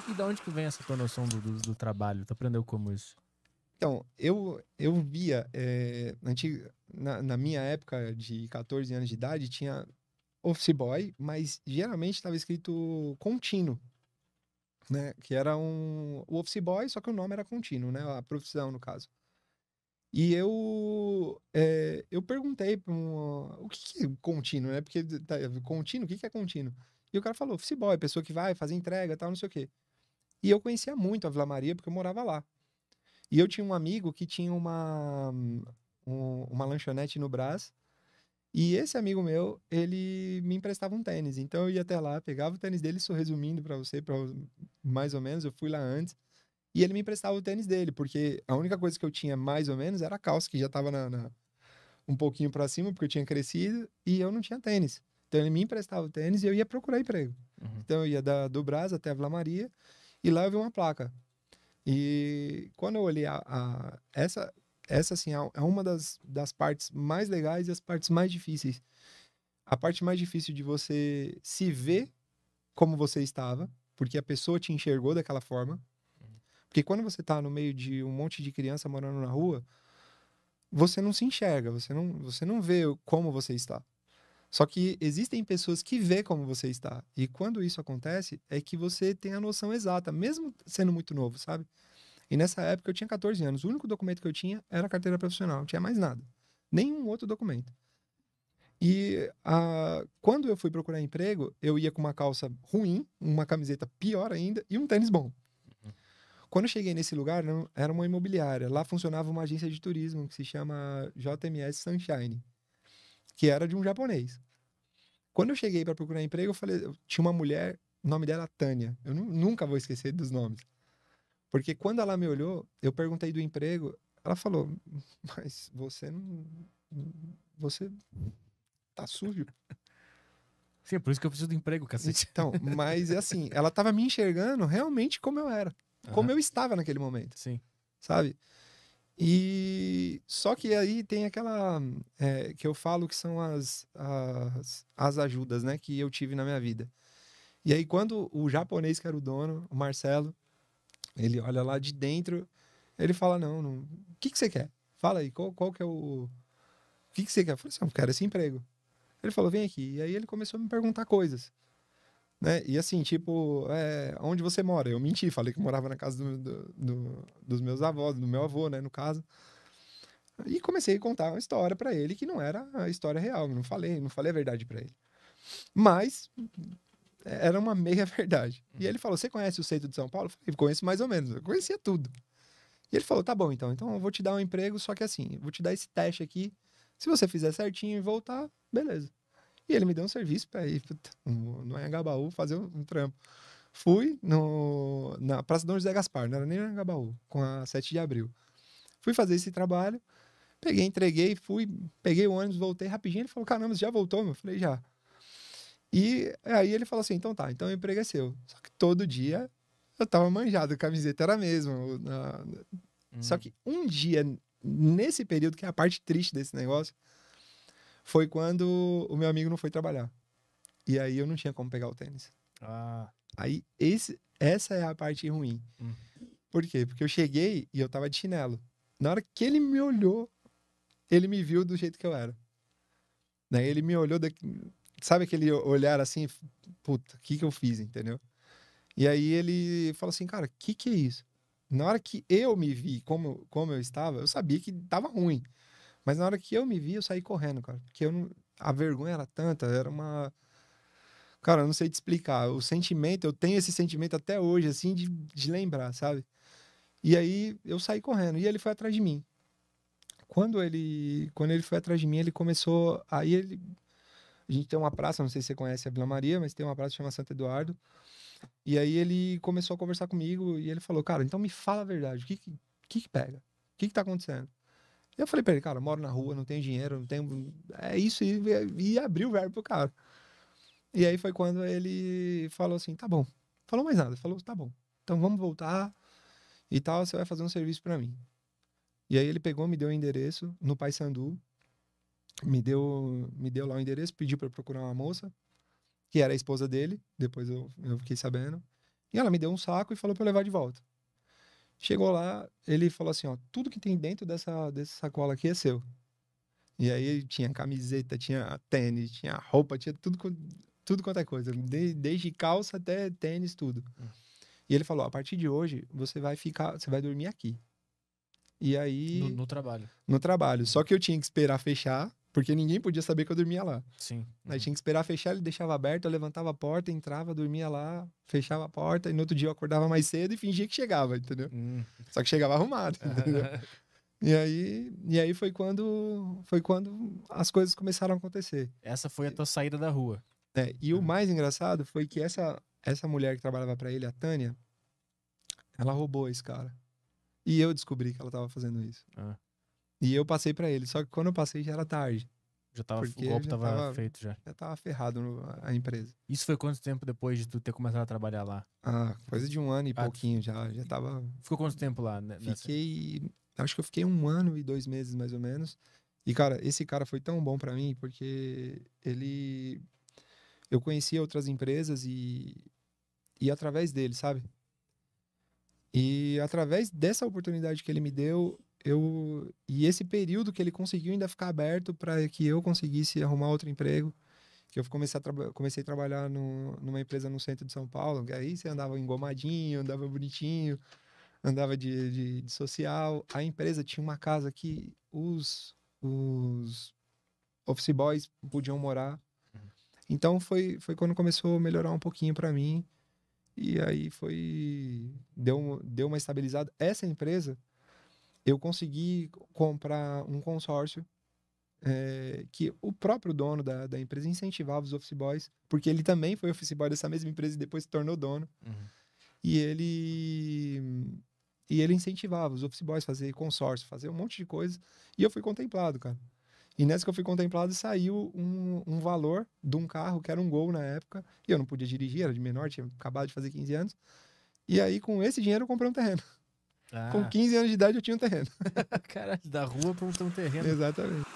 E da onde que vem essa tua noção do trabalho? Tu aprendeu como isso? Então, eu via, na minha época de 14 anos de idade, tinha office boy, mas geralmente estava escrito contínuo, né? Que era o office boy, só que o nome era contínuo, né? A profissão, no caso. E eu perguntei para o que é contínuo, né? Porque contínuo, o que é contínuo? E o cara falou, office boy, pessoa que vai fazer entrega, tal, não sei o quê. E eu conhecia muito a Vila Maria, porque eu morava lá. E eu tinha um amigo que tinha uma lanchonete no Brás. E esse amigo meu, ele me emprestava um tênis. Então eu ia até lá, pegava o tênis dele, só resumindo pra você, mais ou menos, eu fui lá antes. E ele me emprestava o tênis dele, porque a única coisa que eu tinha mais ou menos era a calça, que já tava um pouquinho pra cima, porque eu tinha crescido, e eu não tinha tênis. Então ele me emprestava o tênis e eu ia procurar emprego. Uhum. Então eu ia do Brás até a Vila Maria, e lá eu vi uma placa. E quando eu olhei essa assim, é uma das partes mais legais e as partes mais difíceis. A parte mais difícil de você se ver como você estava, porque a pessoa te enxergou daquela forma. Porque quando você tá no meio de um monte de criança morando na rua, você não se enxerga, você não vê como você está. Só que existem pessoas que vê como você está. E quando isso acontece, é que você tem a noção exata, mesmo sendo muito novo, sabe? E nessa época eu tinha 14 anos. O único documento que eu tinha era a carteira profissional. Não tinha mais nada. Nenhum outro documento. E quando eu fui procurar emprego, eu ia com uma calça ruim, uma camiseta pior ainda e um tênis bom. Quando eu cheguei nesse lugar, era uma imobiliária. Lá funcionava uma agência de turismo que se chama JMS Sunshine, que era de um japonês. Quando eu cheguei para procurar emprego, tinha uma mulher, o nome dela é Tânia. Eu nunca vou esquecer dos nomes. Porque quando ela me olhou, eu perguntei do emprego, ela falou: "Mas você não, você tá sujo". Sim, é por isso que eu preciso do emprego, cacete. Então, mas é assim, ela tava me enxergando realmente como eu era, como Aham. eu estava naquele momento, Sim. sabe? E só que aí tem aquela que eu falo que são as ajudas, né, que eu tive na minha vida. E aí quando o japonês que era o dono, o Marcelo, ele olha lá de dentro, ele fala: não, o que que você quer? Fala aí, qual que é o que você quer? Eu falei assim: eu quero esse emprego. Ele falou: vem aqui. E aí ele começou a me perguntar coisas, né? E assim, tipo, onde você mora? Eu menti, falei que morava na casa dos meus avós, do meu avô, né, no caso. E comecei a contar uma história pra ele que não era a história real. Não falei a verdade pra ele. Mas era uma meia verdade. E ele falou: você conhece o centro de São Paulo? Eu falei: conheço mais ou menos. Eu conhecia tudo. E ele falou: tá bom, então eu vou te dar um emprego, só que assim, eu vou te dar esse teste aqui. Se você fizer certinho e voltar, beleza. E ele me deu um serviço pra ir no Anhangabaú fazer um trampo. Fui na Praça Dom José Gaspar, não era nem no Anhangabaú, com a 7 de abril. Fui fazer esse trabalho, peguei, entreguei, fui, peguei o ônibus, voltei rapidinho. Ele falou: caramba, você já voltou, meu? Eu falei: já. E aí ele falou assim: então tá, então o emprego é seu. Só que todo dia eu tava manjado, a camiseta era a mesma. Só que um dia, nesse período, que é a parte triste desse negócio, foi quando o meu amigo não foi trabalhar. E aí eu não tinha como pegar o tênis. Ah. Aí essa é a parte ruim. Por quê? Porque eu cheguei e eu tava de chinelo. Na hora que ele me olhou, ele me viu do jeito que eu era. Né? Ele me olhou, sabe aquele olhar assim, puta, o que que eu fiz, entendeu? E aí ele falou assim: cara, o que que é isso? Na hora que eu me vi como eu estava, eu sabia que tava ruim. Mas na hora que eu me vi, eu saí correndo, cara. Porque a vergonha era tanta, era uma. Cara, eu não sei te explicar. O sentimento, eu tenho esse sentimento até hoje, assim, de lembrar, sabe? E aí eu saí correndo. E ele foi atrás de mim. Quando ele foi atrás de mim, ele começou. Aí ele. A gente tem uma praça, não sei se você conhece a Vila Maria, mas tem uma praça que chama Santo Eduardo. E aí ele começou a conversar comigo e ele falou: cara, então me fala a verdade. O que pega? O que tá acontecendo? E eu falei pra ele: cara, eu moro na rua, não tenho dinheiro, não tenho. É isso, e abri o verbo pro cara. E aí foi quando ele falou assim: tá bom. Falou mais nada, falou: tá bom. Então vamos voltar e tal, você vai fazer um serviço pra mim. E aí ele pegou, me deu o endereço no Paissandu, me deu lá o endereço, pediu pra eu procurar uma moça, que era a esposa dele, depois eu fiquei sabendo. E ela me deu um saco e falou pra eu levar de volta. Chegou lá, ele falou assim, ó, tudo que tem dentro dessa sacola aqui é seu. E aí tinha camiseta, tinha tênis, tinha roupa, tinha tudo, tudo quanto é coisa. Desde calça até tênis, tudo. E ele falou, a partir de hoje, você vai dormir aqui. E aí... No trabalho. No trabalho. Só que eu tinha que esperar fechar, porque ninguém podia saber que eu dormia lá. Sim. Aí tinha que esperar fechar, ele deixava aberto, eu levantava a porta, entrava, dormia lá, fechava a porta, e no outro dia eu acordava mais cedo e fingia que chegava, entendeu? Só que chegava arrumado, entendeu? E aí foi quando as coisas começaram a acontecer. Essa foi a tua saída da rua. E o mais engraçado foi que essa mulher que trabalhava pra ele, a Tânia, ela roubou esse cara. E eu descobri que ela tava fazendo isso. E eu passei pra ele, só que quando eu passei já era tarde. O golpe tava feito já. Já tava ferrado a empresa. Isso foi quanto tempo depois de tu ter começado a trabalhar lá? Coisa de 1 ano e pouquinho já tava... Ficou quanto tempo lá? Acho que eu fiquei 1 ano e 2 meses, mais ou menos. E, cara, esse cara foi tão bom pra mim, porque eu conhecia outras empresas e através dele, sabe? E através dessa oportunidade que ele me deu, e esse período que ele conseguiu ainda ficar aberto para que eu conseguisse arrumar outro emprego, que eu comecei a trabalhar numa empresa no centro de São Paulo, que aí você andava engomadinho, andava bonitinho, andava de social. A empresa tinha uma casa que os office boys podiam morar. Então foi quando começou a melhorar um pouquinho para mim. E aí deu uma estabilizada. Essa empresa, eu consegui comprar um consórcio que o próprio dono da empresa incentivava os office boys, porque ele também foi office boy dessa mesma empresa e depois se tornou dono. E ele incentivava os office boys a fazer consórcio, fazer um monte de coisa. E eu fui contemplado, cara. E nessa que eu fui contemplado, saiu um valor de um carro, que era um Gol na época. E eu não podia dirigir, era de menor, tinha acabado de fazer 15 anos. E aí, com esse dinheiro, eu comprei um terreno. Com 15 anos de idade, eu tinha um terreno. Caralho, da rua pra um terreno. Exatamente.